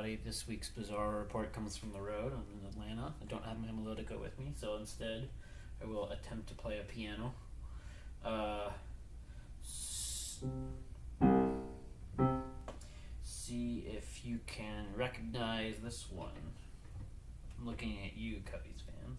everybody. This week's Bizarro Report comes from the road. I'm in Atlanta. I don't have my melodica with me, so instead I will attempt to play a piano. See if you can recognize this one. I'm looking at you, Cubbies fans.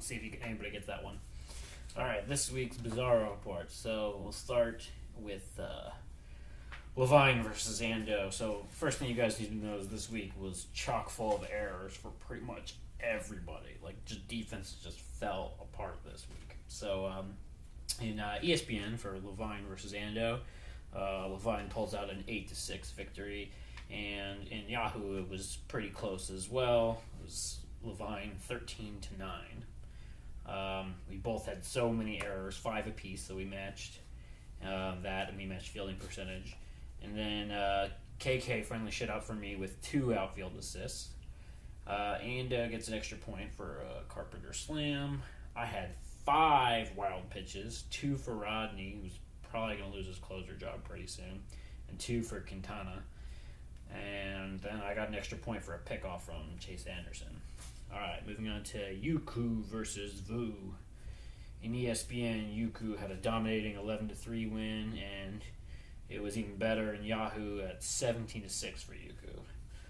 See if anybody gets that one. Alright, this week's Bizarro Report. So we'll start with Levine versus Ando. So first thing you guys need to know is this week was chock full of errors for pretty much everybody. Like, just defense just fell apart this week. So in ESPN for Levine versus Ando, Levine pulls out an 8-6 victory, and in Yahoo it was pretty close as well. It was Levine 13-9. We both had so many errors, 5 apiece, so we matched that, and we matched fielding percentage. And then KK finally shut out for me with 2 outfield assists. And gets an extra point for a Carpenter slam. I had 5 wild pitches, 2 for Rodney, who's probably going to lose his closer job pretty soon, and 2 for Quintana. And then I got an extra point for a pickoff from Chase Anderson. Alright, moving on to Yuku versus Vu. In ESPN, Yuku had a dominating 11-3 win, and it was even better in Yahoo at 17-6 for Yuku.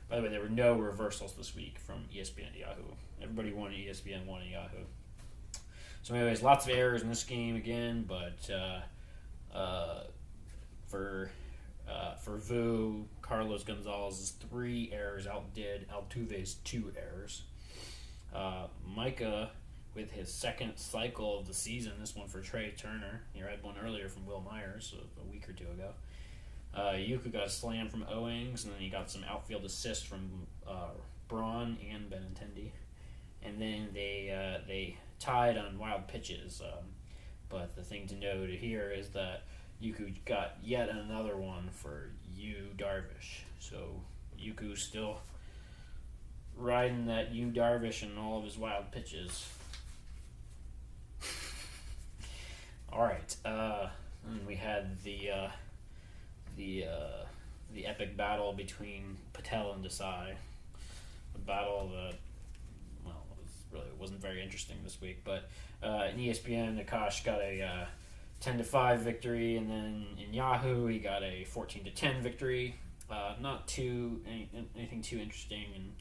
By the way, there were no reversals this week from ESPN to Yahoo. Everybody won at ESPN, won at Yahoo. So anyways, lots of errors in this game again, but for Vu, Carlos Gonzalez's 3 errors outdid Altuve's 2 errors. Micah, with his second cycle of the season, this one for Trey Turner. He had one earlier from Will Myers a week or 2 ago. Yuku got a slam from Owings, and then he got some outfield assists from Braun and Benintendi. And then they tied on wild pitches. But the thing to note here is that Yuku got yet another one for Yu Darvish. So Yuku still riding that Yu Darvish and all of his wild pitches. Alright, and we had the epic battle between Patel and Desai. The battle that, it wasn't very interesting this week, but in ESPN, Akash got a 10-5 victory, and then in Yahoo, he got a 14-10 victory. Not anything too interesting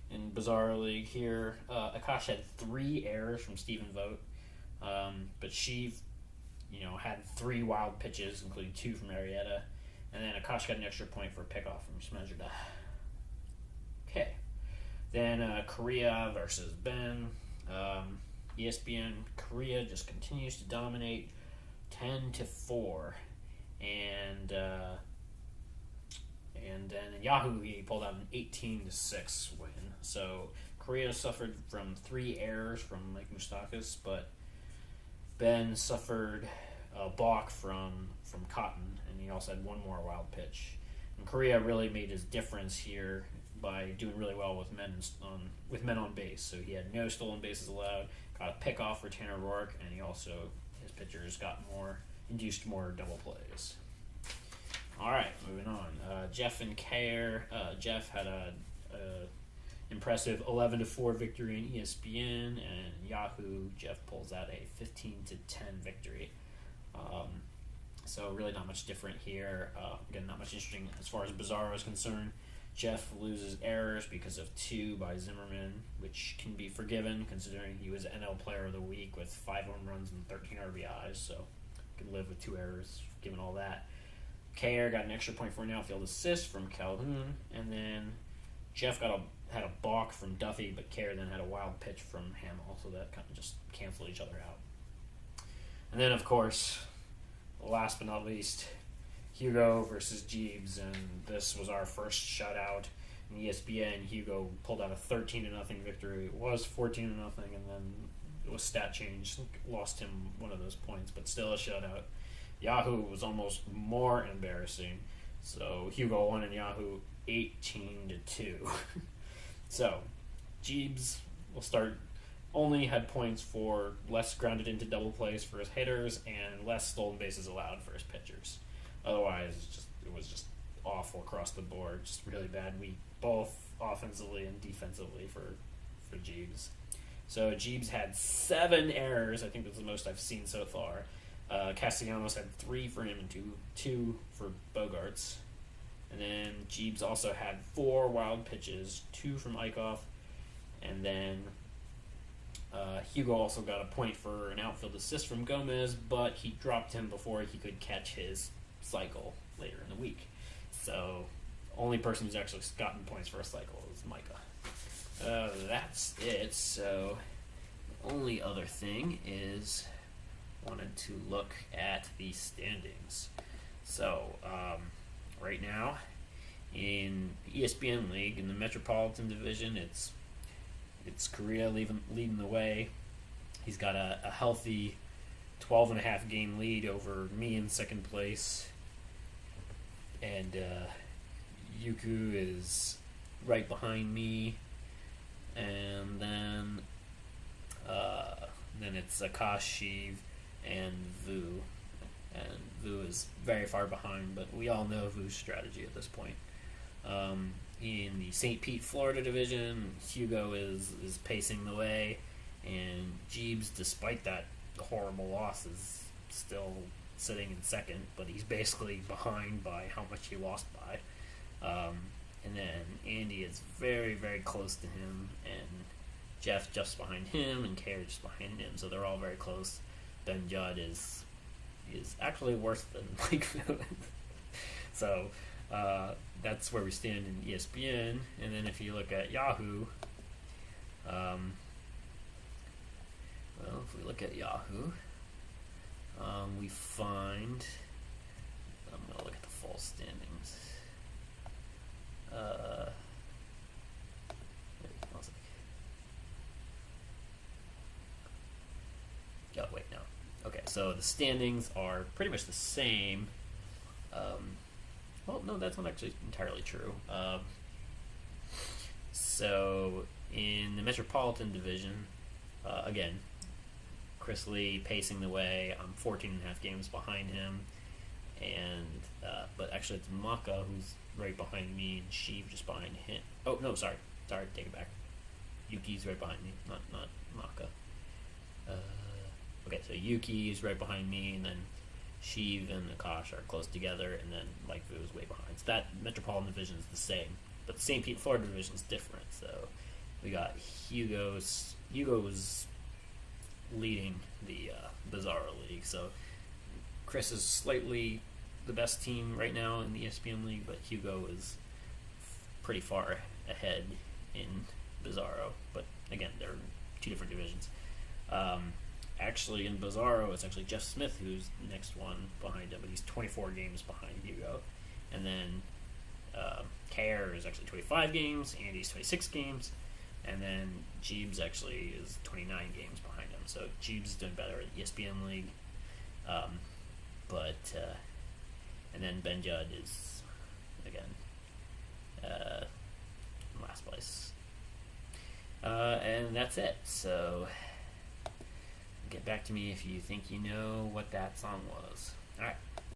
in Bizarro League here. Akash had 3 errors from Stephen Vogt, but she, had 3 wild pitches, including 2 from Arrieta, and then Akash got an extra point for a pickoff from Smedjeda. Okay. Then Korea versus Ben. ESPN Korea just continues to dominate, 10-4, and then in Yahoo he pulled out an 18-6 win. So Korea suffered from 3 errors from Mike Moustakas, but Ben suffered a balk from Cotton, and he also had 1 more wild pitch. And Korea really made his difference here by doing really well with men on base. So he had no stolen bases allowed, got a pickoff for Tanner Rourke, and his pitchers induced more double plays. All right, moving on. Jeff and Kair. Jeff had a impressive 11-4 victory in ESPN and Yahoo. Jeff pulls out a 15-10 victory. So really not much different here. Again, not much interesting as far as Bizarro is concerned. Jeff loses errors because of 2 by Zimmerman, which can be forgiven considering he was NL Player of the Week with 5 home runs and 13 RBIs. So can live with 2 errors given all that. Kair got an extra point for an outfield assist from Calhoun, and then Jeff had a balk from Duffy, but Kair then had a wild pitch from Hamill, so that kind of just canceled each other out. And then, of course, last but not least, Hugo versus Jeeves, and this was our first shutout in ESPN. Hugo pulled out a 13-0 victory. It was 14-0, and then it was stat change. Lost him one of those points, but still a shutout. Yahoo was almost more embarrassing. So Hugo won in Yahoo 18-2. So Jeeves will start. Only had points for less grounded into double plays for his hitters and less stolen bases allowed for his pitchers. Otherwise, it was just awful across the board. Just really bad week, both offensively and defensively for Jeeves. So Jeeves had 7 errors. I think that's the most I've seen so far. Castellanos had 3 for him and two for Bogarts. And then Jeeves also had 4 wild pitches, 2 from Eichhoff. And then Hugo also got a point for an outfield assist from Gomez, but he dropped him before he could catch his cycle later in the week. So only person who's actually gotten points for a cycle is Micah. That's it. So the only other thing is wanted to look at the standings. So right now in the ESPN League, in the Metropolitan Division, it's Correa leading the way. He's got a healthy 12.5 game lead over me in second place. And Yuku is right behind me. And then it's Akash, Shiv, and Vu. And Vu is very far behind, but we all know Vu's strategy at this point. In the St. Pete, Florida division, Hugo is pacing the way, and Jeeves, despite that horrible loss, is still sitting in second, but he's basically behind by how much he lost by. And then Andy is very, very close to him, and Jeff just behind him, and Kair just behind him, so they're all very close. Ben Judd is actually worse than Mike Phillips. So that's where we stand in ESPN. And then if you look at Yahoo, if we look at Yahoo, we find, I'm going to look at the full standings. Oh, wait, no. Okay, so the standings are pretty much the same. Well, no, that's not actually entirely true. So in the Metropolitan Division, again, Chris Lee pacing the way. I'm 14.5 games behind him, and but actually it's Maka who's right behind me, and Sheev just behind him. Oh no, sorry, take it back. Yuki's right behind me, not Maka. Okay, so Yuki is right behind me, and then Sheev and Akash are close together, and then Mike Vu is way behind. So that Metropolitan Division is the same, but the St. Pete, Florida Division is different. So we got Hugo's leading the Bizarro League. So Chris is slightly the best team right now in the ESPN League, but Hugo is pretty far ahead in Bizarro. But again, they're 2 different divisions. Actually, in Bizarro, it's actually Jeff Smith who's the next one behind him, but he's 24 games behind Hugo. And then Kair is actually 25 games, Andy's 26 games, and then Jeeves actually is 29 games behind him. So Jeeves is doing better in the ESPN League. And then Ben Judd is, again, in last place. And that's it. So get back to me if you think you know what that song was. All right.